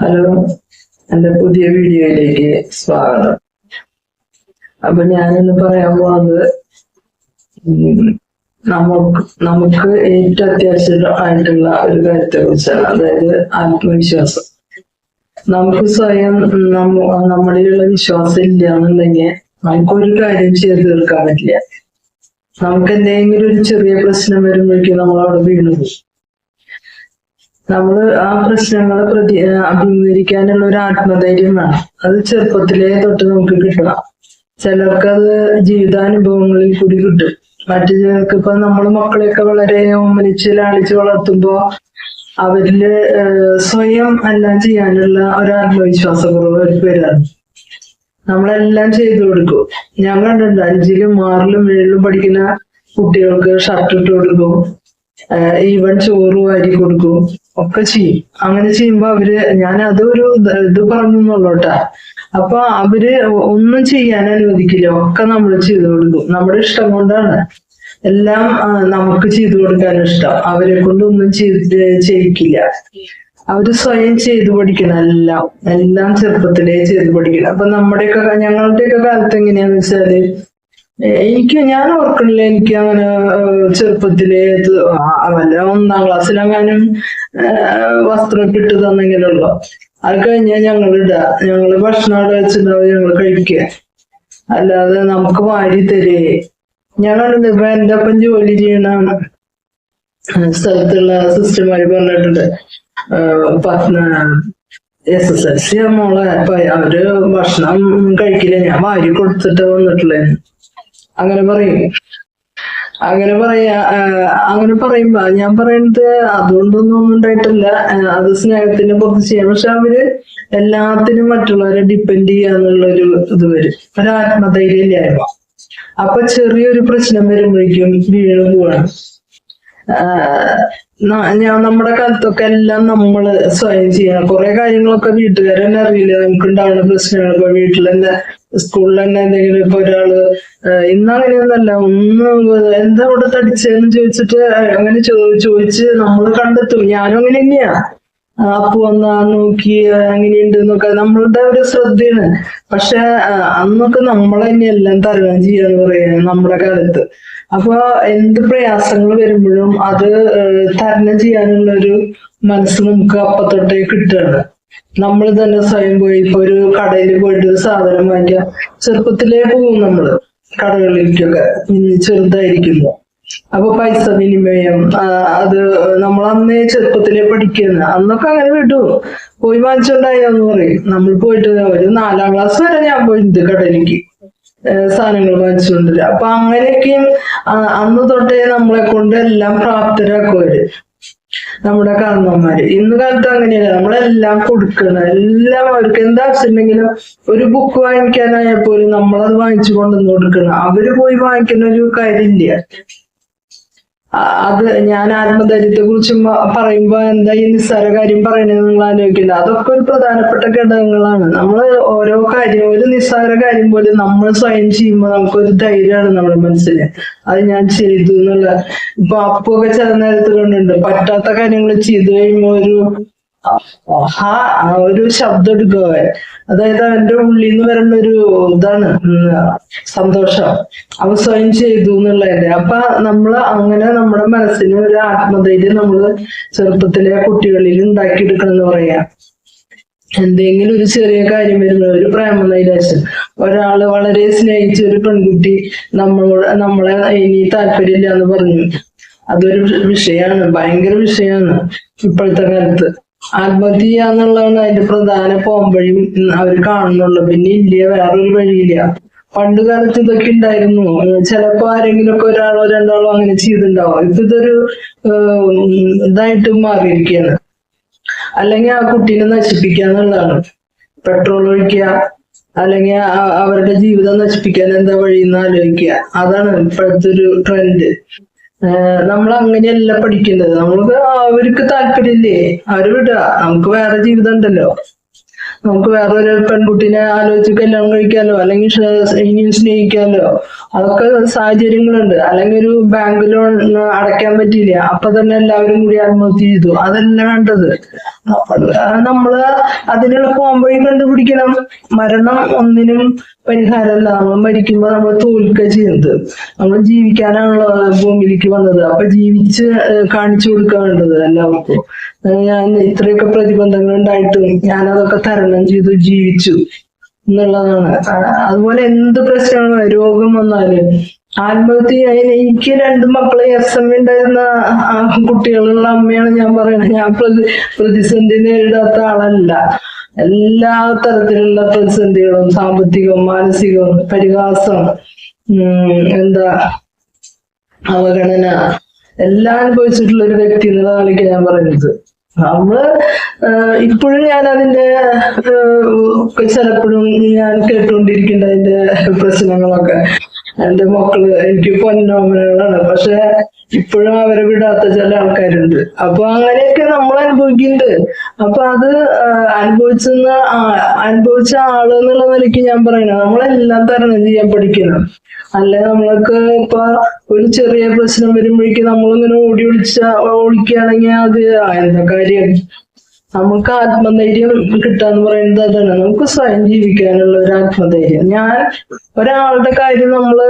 Hello, എന്റെ പുതിയ വീഡിയോയിലേക്ക് സ്വാഗതം. അപ്പൊ ഞാനിന്ന് പറയാൻ പോകുന്നത് നമുക്ക് ഏറ്റവും അത്യാവശ്യമായിട്ടുള്ള ഒരു കാര്യത്തെ കുറിച്ചാണ്. അതായത് ആത്മവിശ്വാസം. നമുക്ക് സ്വയം നമ്മളിലുള്ള വിശ്വാസം ഇല്ല എന്നുണ്ടെങ്കിൽ നമുക്കൊരു കാര്യം ചെയ്ത് തീർക്കാൻ പറ്റില്ല. നമുക്ക് എന്തെങ്കിലും ഒരു ചെറിയ പ്രശ്നം വരുമ്പോഴേക്കും നമ്മൾ അവിടെ വീണു. നമ്മള് ആ പ്രശ്നങ്ങളെ അഭിമുഖീകരിക്കാനുള്ള ഒരു ആത്മധൈര്യം വേണം. അത് ചെറുപ്പത്തിലേ തൊട്ട് നമുക്ക് കിട്ടണം. ചിലർക്ക് അത് ജീവിതാനുഭവങ്ങളിൽ കൂടി കിട്ടും. മറ്റു ചിലർക്ക് ഇപ്പൊ നമ്മള് മക്കളെയൊക്കെ വളരെ ഓമനിച്ച് ലാളിച്ച് വളർത്തുമ്പോ അവരില് സ്വയം എല്ലാം ചെയ്യാനുള്ള ഒരു ആത്മവിശ്വാസക്കുറവ് അവർക്ക് വരാറ്. നമ്മളെല്ലാം ചെയ്തു കൊടുക്കും. ഞാൻ കണ്ടിട്ടുണ്ട് 5ലും 6ലും 7ലും പഠിക്കുന്ന കുട്ടികൾക്ക് ഷർട്ട് ഇട്ട് കൊടുക്കും, ഈവൻ ചോറ് വാരി കൊടുക്കും, ഒക്കെ ചെയ്യും. അങ്ങനെ ചെയ്യുമ്പോ ഞാൻ അതൊരു ഇത് പറഞ്ഞോട്ടാ. അപ്പൊ അവര് ഒന്നും ചെയ്യാൻ അനുവദിക്കില്ല, ഒക്കെ നമ്മൾ ചെയ്തു കൊടുക്കും. നമ്മുടെ ഇഷ്ടം കൊണ്ടാണ് എല്ലാം നമുക്ക് ചെയ്തു കൊടുക്കാൻ ഇഷ്ടം. അവരെ കൊണ്ട് ഒന്നും ചെയ്യിക്കില്ല. അവര് സ്വയം ചെയ്തു പഠിക്കണം. എല്ലാം ചെറുപ്പത്തിലേ ചെയ്തു പഠിക്കണം. അപ്പൊ ഞങ്ങളുടെയൊക്കെ കാലത്ത് എങ്ങനെയാന്ന് വെച്ചാല് ഞാൻ ഓർക്കണില്ല എനിക്ക് അങ്ങനെ ചെറുപ്പത്തിലെ വല്ല 1ാം ക്ലാസ്സിലെങ്ങാനും വസ്ത്രം ഇട്ട് തന്നെങ്കിലുള്ളൂ. അത് കഴിഞ്ഞാൽ ഞങ്ങള് ഭക്ഷണം അവിടെ വെച്ചിട്ടുണ്ടാവും, ഞങ്ങള് കഴിക്കുക. അല്ലാതെ നമുക്ക് വാരി തരേ. ഞാൻ കണ്ടിട്ടുണ്ട്. ഇപ്പൊ എന്റെ ഒപ്പം ജോലി ചെയ്യണ സ്ഥലത്തുള്ള സിസ്റ്റർമാര് പറഞ്ഞിട്ടുണ്ട്, SSLC മോളെ അവര് ഭക്ഷണം കഴിക്കില്ല, ഞാൻ വാരി കൊടുത്തിട്ട് വന്നിട്ടുള്ളേ. അങ്ങനെ പറയുമ്പോ ഞാൻ പറയുന്നത് അതുകൊണ്ടൊന്നും ഉണ്ടായിട്ടില്ല. അത് സ്നേഹത്തിന്റെ പുറത്ത് ചെയ്യാം. പക്ഷെ അവര് എല്ലാത്തിനും മറ്റുള്ളവരെ ഡിപ്പെൻഡ് ചെയ്യാന്നുള്ളൊരു ഇത് വരും, ഒരു ആത്മധൈര്യം ഇല്ലായ്മ. അപ്പൊ ചെറിയൊരു പ്രശ്നം വരുമ്പോഴേക്കും വീണു പോവാണ്. നമ്മുടെ കാലത്തൊക്കെ എല്ലാം നമ്മള് സ്വയം ചെയ്യണം. കുറെ കാര്യങ്ങളൊക്കെ വീട്ടുകാരെന്നെ അറിയില്ല. നമുക്ക് ഉണ്ടാവുന്ന പ്രശ്നങ്ങൾ ഇപ്പൊ വീട്ടിൽ തന്നെ, സ്കൂളിൽ തന്നെ എന്തെങ്കിലും ഇപ്പൊ ഒരാള് ഇന്നങ്ങനെയൊന്നല്ല, എന്താ ഇവിടെ തടിച്ചെന്ന് ചോദിച്ചിട്ട് അങ്ങനെ ചോദിച്ച് നമ്മൾ കണ്ടെത്തും. ഞാനും അങ്ങനെ തന്നെയാ. അപ്പൊ വന്നാ നോക്കി അങ്ങനെയുണ്ട് എന്നൊക്കെ നമ്മളുടെ ഒരു ശ്രദ്ധയാണ്. പക്ഷെ അന്നൊക്കെ നമ്മൾ തന്നെ എല്ലാം തരണം ചെയ്യാന്ന് പറയാ നമ്മുടെ കാലത്ത്. അപ്പൊ എന്ത് പ്രയാസങ്ങൾ വരുമ്പോഴും അത് തരണം ചെയ്യാനുള്ള ഒരു മനസ്സ് നമുക്ക് അപ്പത്തൊട്ടേ കിട്ടുകയാണ്. നമ്മൾ തന്നെ സ്വയം പോയി ഇപ്പൊ ഒരു കടയിൽ പോയിട്ട് ഒരു സാധനം വാങ്ങിക്കാം. ചെറുപ്പത്തിലേ പോകും നമ്മള് കടകളിലേക്കൊക്കെ, ചെറുതായിരിക്കുന്നു. അപ്പൊ പൈസ വിനിമയം അത് നമ്മൾ അന്നേ ചെറുപ്പത്തിലേ പഠിക്കുന്ന. അന്നൊക്കെ അങ്ങനെ വിട്ടു പോയി വാങ്ങിച്ചോണ്ടായെന്ന് പറയും. നമ്മൾ പോയിട്ട് ഒരു 4ാം ക്ലാസ് വരെ ഞാൻ പോയിട്ടുണ്ട് കടയിലേക്ക് സാധനങ്ങൾ വാങ്ങിച്ചുകൊണ്ടില്ല. അപ്പൊ അങ്ങനെയൊക്കെയും അന്ന് തൊട്ടേ നമ്മളെ കൊണ്ട് എല്ലാം പ്രാപ്തരാക്കുവര് നമ്മുടെ കാരണവന്മാര്. ഇന്ന് കാലത്ത് അങ്ങനെയല്ല, നമ്മളെല്ലാം കൊടുക്കണം. എല്ലാം അവർക്ക് എന്താ ആവശ്യമുണ്ടെങ്കിലും ഒരു ബുക്ക് വാങ്ങിക്കാനായാൽ പോലും നമ്മളത് വാങ്ങിച്ചു കൊണ്ടുവന്ന് കൊടുക്കണം. അവര് പോയി വാങ്ങിക്കുന്ന ഒരു കാര്യമില്ല. അത് ഞാൻ ആത്മധൈര്യത്തെ കുറിച്ച് പറയുമ്പോ എന്താ ഈ നിസ്സാര കാര്യം പറയണെന്ന് നിങ്ങൾ ആലോചിക്കില്ല. അതൊക്കെ ഒരു പ്രധാനപ്പെട്ട ഘടകങ്ങളാണ്. നമ്മള് ഓരോ കാര്യം, ഒരു നിസ്സാര കാര്യം പോലും നമ്മൾ സ്വയം ചെയ്യുമ്പോൾ നമുക്കൊരു ധൈര്യമാണ് നമ്മുടെ മനസ്സിന്. അത് ഞാൻ ചെയ്തു എന്നുള്ള. ഇപ്പൊ അപ്പൊക്കെ ചില നേരത്ത് കണ്ടുണ്ട്, പറ്റാത്ത കാര്യങ്ങൾ ചെയ്തു കഴിയുമ്പോ ഒരു ശബ്ദം എടുക്കുക. അതായത് അവന്റെ ഉള്ളിൽ നിന്ന് വരേണ്ട ഒരു ഇതാണ് സന്തോഷം, അവൻ സ്വയം ചെയ്തു എന്നുള്ളതിന്റെ. അപ്പൊ അങ്ങനെ നമ്മുടെ മനസ്സിന് ഒരു ആത്മധൈര്യം നമ്മള് ചെറുപ്പത്തിലെ കുട്ടികളിൽ ഉണ്ടാക്കിയെടുക്കണം എന്ന് പറയാ. എന്തെങ്കിലും ഒരു ചെറിയ കാര്യം വരുമ്പോൾ ഒരു പ്രേമനൈരാശ്യം, ഒരാള് വളരെ സ്നേഹിച്ച ഒരു പെൺകുട്ടി നമ്മളെ ഇനി താല്പര്യമില്ല എന്ന് പറഞ്ഞു, അതൊരു വിഷയമാണ്, ഭയങ്കര വിഷയമാണ് ഇപ്പോഴത്തെ കാലത്ത്. ആത്മഹത്യ ചെയ്യാന്നുള്ളതാണ് അതിന്റെ പ്രധാന പോംവഴിയും അവർ കാണുന്നുള്ളു. പിന്നെ ഇല്ല, വേറൊരു വഴിയില്ല. പണ്ട് കാലത്ത് ഇതൊക്കെ ഉണ്ടായിരുന്നു. ചിലപ്പോ ആരെങ്കിലും ഒക്കെ 1-2 അങ്ങനെ ചെയ്തിട്ടുണ്ടാവും. ഇതൊരു ഇതായിട്ട് മാറിയിരിക്കുകയാണ്. അല്ലെങ്കിൽ ആ കുട്ടീനെ നശിപ്പിക്കാന്നുള്ളതാണ്. പെട്രോൾ ഒഴിക്കുക, അല്ലെങ്കിൽ അവരുടെ ജീവിതം നശിപ്പിക്കാൻ എന്താ വഴിയെന്ന് ആലോചിക്കുക. അതാണ് ഇപ്പോഴത്തെ ഒരു ട്രെൻഡ്. നമ്മൾ അങ്ങനെയല്ല പഠിക്കേണ്ടത്. നമ്മൾക്ക് അവർക്ക് താല്പര്യമില്ലേ, അവര് വിടുക. നമുക്ക് വേറെ ജീവിതം ഉണ്ടല്ലോ. നമുക്ക് വേറൊരു പെൺകുട്ടീനെ ആലോചിച്ച് കല്യാണം കഴിക്കാലോ, അല്ലെങ്കിൽ ഇനിയും സ്നേഹിക്കാലോ. അതൊക്കെ സാഹചര്യങ്ങളുണ്ട്. അല്ലെങ്കിൽ ഒരു ബാങ്ക് ലോൺ അടയ്ക്കാൻ പറ്റിയില്ല, അപ്പൊ തന്നെ എല്ലാവരും കൂടി ആത്മഹത്യ ചെയ്തു. അതല്ല വേണ്ടത്. നമ്മള് അതിനുള്ള പോംവഴി കണ്ടുപിടിക്കണം. മരണം ഒന്നിനും പരിഹാരമല്ല. നമ്മൾ മരിക്കുമ്പോ നമ്മൾ തോൽക്കുക ചെയ്യുന്നത്. നമ്മൾ ജീവിക്കാനാണല്ലോ ഭൂമിയിലേക്ക് വന്നത്. അപ്പൊ ജീവിച്ച് കാണിച്ചു കൊടുക്കുക വേണ്ടത് എല്ലാവർക്കും. ഞാൻ ഇത്രയൊക്കെ പ്രതിബന്ധങ്ങൾ ഉണ്ടായിട്ടും ഞാൻ അതൊക്കെ തരണം ചെയ്തു ജീവിച്ചു എന്നുള്ളതാണ്. അതുപോലെ എന്ത് പ്രശ്നമാണ്, രോഗം വന്നാലും ആത്മഹത്യ. എനിക്ക് 2 മക്കള് SM ഉണ്ടായിരുന്ന കുട്ടികളുള്ള അമ്മയാണ് ഞാൻ പറയുന്നത്. ഞാൻ പ്രതിസന്ധി നേരിടാത്ത ആളല്ല. എല്ലാ തരത്തിലുള്ള പ്രതിസന്ധികളും, സാമ്പത്തികവും മാനസികവും, പരിഹാസം, അവഗണന എല്ലാം അനുഭവിച്ചിട്ടുള്ള ഒരു വ്യക്തി എന്നുള്ള നിലയ്ക്ക് ഞാൻ പറയുന്നത്. നമ്മള് ഇപ്പോഴും ഞാൻ അതിന്റെ ചിലപ്പോഴും ഞാൻ കേട്ടുകൊണ്ടിരിക്കേണ്ട അതിന്റെ പ്രശ്നങ്ങളൊക്കെ. എന്റെ മക്കള് എനിക്ക് പൊന്നോമനകളാണ്, പക്ഷെ ഇപ്പോഴും അവരെ വിടാത്ത ചില ആൾക്കാരുണ്ട്. അപ്പൊ അങ്ങനെയൊക്കെ നമ്മൾ അനുഭവിക്കുന്നുണ്ട്. അപ്പൊ അത് അനുഭവിച്ച ആള് എന്നുള്ള നിലയ്ക്ക് ഞാൻ പറയണം, നമ്മളെല്ലാം തരണം ചെയ്യാൻ പഠിക്കണം. അല്ലെ നമ്മൾക്ക് ഇപ്പൊ ഒരു ചെറിയ പ്രശ്നം വരുമ്പോഴേക്കും നമ്മളിങ്ങനെ ഓടിക്കുകയാണെങ്കിൽ അത് എന്താ കാര്യം? നമുക്ക് ആത്മധൈര്യം കിട്ടാന്ന് പറയുന്നത് അതാണ്. നമുക്ക് സ്വയം ജീവിക്കാനുള്ള ഒരു ആത്മധൈര്യം. ഞാൻ ഒരാളുടെ കാര്യം നമ്മള്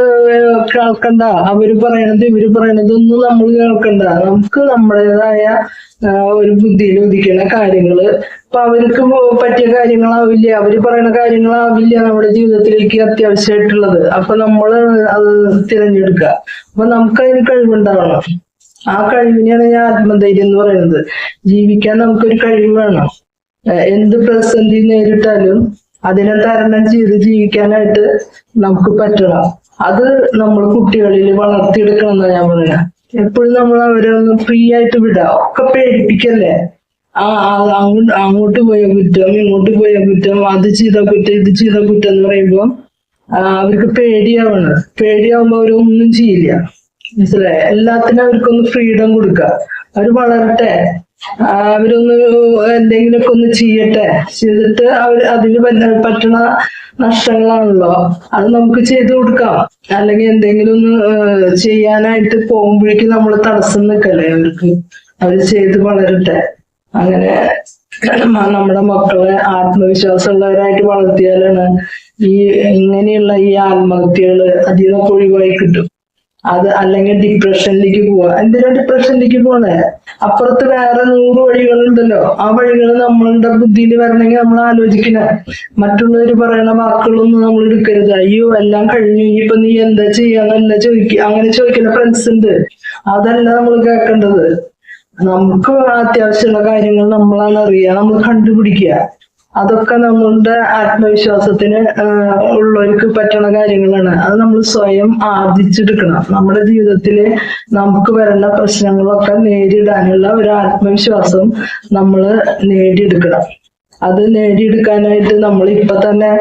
കേൾക്കണ്ട. അവര് പറയണത് ഇവര് പറയണതൊന്നും നമ്മൾ കേൾക്കണ്ട. നമുക്ക് നമ്മുടേതായ ഒരു ബുദ്ധിയിൽ ഉദിക്കുന്ന കാര്യങ്ങള്, ഇപ്പൊ അവർക്ക് പറ്റിയ കാര്യങ്ങളാവില്ല, അവര് പറയുന്ന കാര്യങ്ങളാവില്ല നമ്മുടെ ജീവിതത്തിലേക്ക് അത്യാവശ്യമായിട്ടുള്ളത്. അപ്പൊ നമ്മള് അത് തിരഞ്ഞെടുക്കുക. അപ്പൊ നമുക്കതിന് കഴിവുണ്ടാവണം. ആ കഴിവിനെയാണ് ഞാൻ ആത്മധൈര്യം എന്ന് പറയുന്നത്. ജീവിക്കാൻ നമുക്കൊരു കഴിവ് വേണം. എന്ത് പ്രതിസന്ധി നേരിട്ടാലും അതിനെ തരണം ചെയ്ത് ജീവിക്കാനായിട്ട് നമുക്ക് പറ്റണം. അത് നമ്മൾ കുട്ടികളിൽ വളർത്തിയെടുക്കണം എന്നാണ് ഞാൻ പറയുന്നത്. എപ്പോഴും നമ്മൾ അവരെ ഒന്ന് ഫ്രീ ആയിട്ട് വിടുക. ഒക്കെ പേടിപ്പിക്കല്ലേ. അങ്ങോട്ട് പോയ കുറ്റം, ഇങ്ങോട്ട് പോയ കുറ്റം, അത് ചെയ്ത കുറ്റം, ഇത് ചെയ്ത കുറ്റം എന്ന് പറയുമ്പോൾ അവർക്ക് പേടിയാവണം. പേടിയാവുമ്പോ അവരൊന്നും ചെയ്യില്ല. മനസ്സിലായ? എല്ലാത്തിനും അവർക്കൊന്ന് ഫ്രീഡം കൊടുക്കുക. അവർ വളരട്ടെ, അവരൊന്ന് എന്തെങ്കിലുമൊക്കെ ഒന്ന് ചെയ്യട്ടെ. ചെയ്തിട്ട് അതിന് പറ്റുന്ന നഷ്ടങ്ങളാണല്ലോ, അത് നമുക്ക് ചെയ്തു കൊടുക്കാം. അല്ലെങ്കിൽ എന്തെങ്കിലും ഒന്ന് ചെയ്യാനായിട്ട് പോകുമ്പോഴേക്കും നമ്മൾ തടസ്സം നിൽക്കല്ലേ അവർക്ക്. അവര് ചെയ്ത് വളരട്ടെ. അങ്ങനെ നമ്മുടെ മക്കളെ ആത്മവിശ്വാസമുള്ളവരായിട്ട് വളർത്തിയാലാണ് ഇങ്ങനെയുള്ള ഈ ആത്മഹത്യകള് അധികം ഒഴിവായി കിട്ടും. അത് അല്ലെങ്കിൽ ഡിപ്രഷനിലേക്ക് പോവാ. എന്തിനാ ഡിപ്രഷനിലേക്ക് പോണേ? അപ്പുറത്ത് വേറെ 100 വഴികളുണ്ടല്ലോ. ആ വഴികൾ നമ്മളുടെ ബുദ്ധിയിൽ വരണമെങ്കിൽ നമ്മൾ ആലോചിക്കണം. മറ്റുള്ളവർ പറയുന്ന വാക്കുകളൊന്നും നമ്മൾ എടുക്കരുത്. അയ്യോ എല്ലാം കഴിഞ്ഞു, ഇപ്പൊ നീ എന്താ ചെയ്യാന്നല്ല അങ്ങനെ ചോദിക്കുന്ന ഫ്രണ്ട്സ് ഉണ്ട്. അതല്ല നമ്മൾ കേൾക്കേണ്ടത്. നമുക്ക് അത്യാവശ്യമുള്ള കാര്യങ്ങൾ നമ്മളാണ് അറിയുക, നമ്മൾ കണ്ടുപിടിക്കുക. അതൊക്കെ നമ്മളുടെ ആത്മവിശ്വാസത്തിന് ഉള്ളവർക്ക് പറ്റുന്ന കാര്യങ്ങളാണ്. അത് നമ്മൾ സ്വയം ആർജിച്ചെടുക്കണം. നമ്മുടെ ജീവിതത്തില് നമുക്ക് വരുന്ന പ്രശ്നങ്ങളൊക്കെ നേരിടാനുള്ള ഒരു ആത്മവിശ്വാസം നമ്മൾ നേടിയെടുക്കണം. അത് നേടിയെടുക്കാനായിട്ട് നമ്മൾ ഇപ്പൊ തന്നെ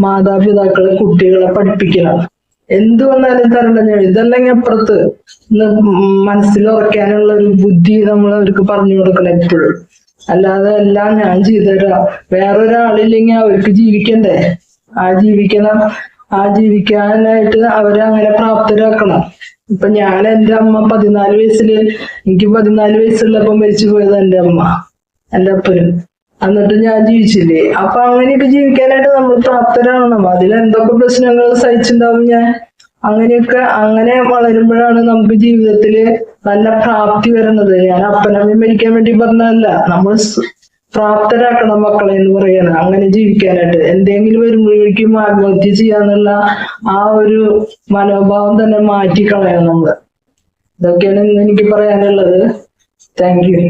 മാതാപിതാക്കള് കുട്ടികളെ പഠിപ്പിക്കണം. എന്ത് വന്നാലും തരണം ചെയ്യണം. ഇതല്ലെങ്കിൽ അപ്പുറത്ത് മനസ്സിൽ ഉറക്കാനുള്ള ഒരു ബുദ്ധി നമ്മൾ അവർക്ക് പറഞ്ഞു കൊടുക്കണം എപ്പോഴും. അല്ലാതെ എല്ലാം ഞാൻ ചെയ്തുതരാം, വേറൊരാളില്ലെങ്കിൽ അവർക്ക് ജീവിക്കണ്ടേ. ജീവിക്കാനായിട്ട് അവരെ അങ്ങനെ പ്രാപ്തരാക്കണം. ഇപ്പൊ ഞാൻ എന്റെ അമ്മ 14 വയസ്സില്, എനിക്ക് 14 വയസ്സുള്ളപ്പോ മരിച്ചു പോയത് എന്റെ അമ്മ, എന്റെ അപ്പനും. എന്നിട്ട് ഞാൻ ജീവിച്ചില്ലേ. അപ്പൊ അങ്ങനെയൊക്കെ ജീവിക്കാനായിട്ട് നമ്മൾ പ്രാപ്തരാകണം. അതിലെന്തൊക്കെ പ്രശ്നങ്ങൾ സഹിച്ചിട്ടുണ്ടാവും ഞാൻ. അങ്ങനെ വളരുമ്പോഴാണ് നമുക്ക് ജീവിതത്തില് നല്ല പ്രാപ്തി വരുന്നത്. ഞാൻ അപ്പനമ്മയും മരിക്കാൻ വേണ്ടി പറഞ്ഞതല്ല, നമ്മൾ പ്രാപ്തരാക്കണം മക്കളെ എന്ന് പറയണം അങ്ങനെ ജീവിക്കാനായിട്ട്. എന്തെങ്കിലും വരുമ്പോഴേക്കും ആത്മഹത്യ ചെയ്യാന്നുള്ള ആ ഒരു മനോഭാവം തന്നെ മാറ്റിക്കളയണം നമ്മള്. ഇതൊക്കെയാണ് ഇന്ന് എനിക്ക് പറയാനുള്ളത്. Thank you.